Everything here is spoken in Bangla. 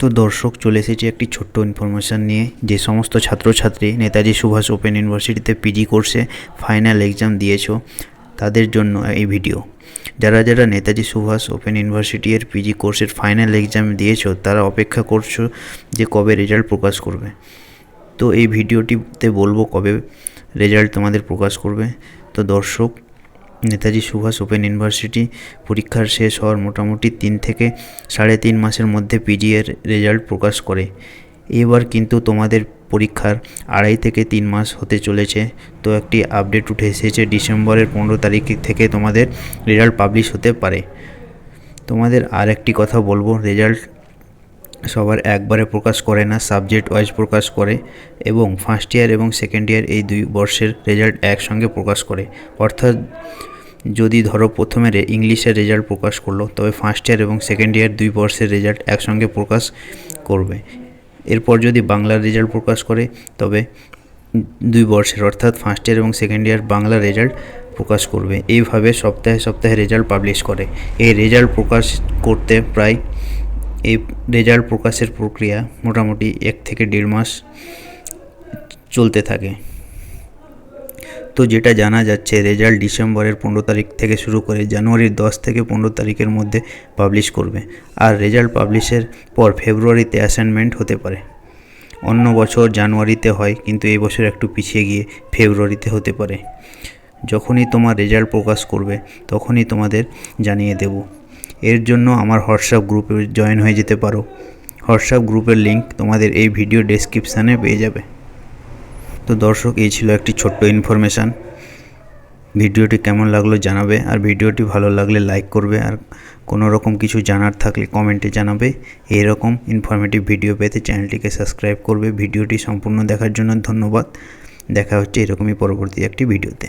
তো দর্শক চলে এসেছি একটি ছোট্ট ইনফরমেশান নিয়ে। যে সমস্ত ছাত্রছাত্রী নেতাজি সুভাষ ওপেন ইউনিভার্সিটিতে পিজি কোর্সে ফাইনাল এক্সাম দিয়েছো তাদের জন্য এই ভিডিও। যারা যারা নেতাজি সুভাষ ওপেন ইউনিভার্সিটি এর পিজি কোর্সের ফাইনাল এক্সাম দিয়েছো তারা অপেক্ষা করছো যে কবে রেজাল্ট প্রকাশ করবে। তো এই ভিডিওটিতে বলবো কবে রেজাল্ট তোমাদের প্রকাশ করবে। তো দর্শক, নেতাজি সুভাষ ওপেন ইউনিভার্সিটি পরীক্ষার শেষ হওয়ার মোটামুটি 3 থেকে 3.5 মাসের মধ্যে পিজি এর রেজাল্ট প্রকাশ করে। এবার কিন্তু তোমাদের পরীক্ষার 2.5 থেকে 3 মাস হতে চলেছে। তো একটি আপডেট উঠে এসেছে, ডিসেম্বরের 15 তারিখ থেকে তোমাদের রেজাল্ট পাবলিশ হতে পারে। তোমাদের আর একটি কথা বলবো, রেজাল্ট সবার একবারে প্রকাশ করে না, সাবজেক্ট ওয়াইজ প্রকাশ করে এবং ফার্স্ট ইয়ার এবং সেকেন্ড ইয়ার এই 2 বর্ষের রেজাল্ট একসঙ্গে প্রকাশ করে। অর্থাৎ যদি ধরো প্রথমে ইংলিশের রেজাল্ট প্রকাশ করলো, তবে ফার্স্ট ইয়ার এবং সেকেন্ড ইয়ার 2 বর্ষের রেজাল্ট একসঙ্গে প্রকাশ করবে। এরপর যদি বাংলার রেজাল্ট প্রকাশ করে তবে 2 বর্ষের অর্থাৎ ফার্স্ট ইয়ার এবং সেকেন্ড ইয়ার বাংলা রেজাল্ট প্রকাশ করবে। এইভাবে সপ্তাহে সপ্তাহে রেজাল্ট পাবলিশ করে। এই রেজাল্ট প্রকাশ করতে এই রেজাল্ট প্রকাশের প্রক্রিয়া মোটামুটি 1 থেকে 1.5 মাস চলতে থাকে। তো যেটা জানা যাচ্ছে, রেজাল্ট ডিসেম্বরের 15 তারিখ থেকে শুরু করে জানুয়ারির 10 থেকে 15 তারিখের মধ্যে পাবলিশ করবে। আর রেজাল্ট পাবলিশের পর ফেব্রুয়ারিতে অ্যাসাইনমেন্ট হতে পারে। অন্য বছর জানুয়ারিতে হয়, কিন্তু এই বছর একটু পিছিয়ে গিয়ে ফেব্রুয়ারিতে হতে পারে। যখনই তোমার রেজাল্ট প্রকাশ করবে তখনই তোমাদের জানিয়ে দেব। এর জন্য আমার হোয়াটসঅ্যাপ গ্রুপে জয়েন হয়ে যেতে পারো। হোয়াটসঅ্যাপ গ্রুপের লিঙ্ক তোমাদের এই ভিডিও ডেসক্রিপশানে পেয়ে যাবে। তো দর্শক, এই ছিল একটি ছোট্ট ইনফরমেশান। ভিডিওটি কেমন লাগলো জানাবে, আর ভিডিওটি ভালো লাগলে লাইক করবে, আর কোনো রকম কিছু জানার থাকলে কমেন্টে জানাবে। এইরকম ইনফরমেটিভ ভিডিও পেতে চ্যানেলটিকে সাবস্ক্রাইব করবে। ভিডিওটি সম্পূর্ণ দেখার জন্য ধন্যবাদ। দেখা হচ্ছে এরকমই পরবর্তী একটি ভিডিওতে।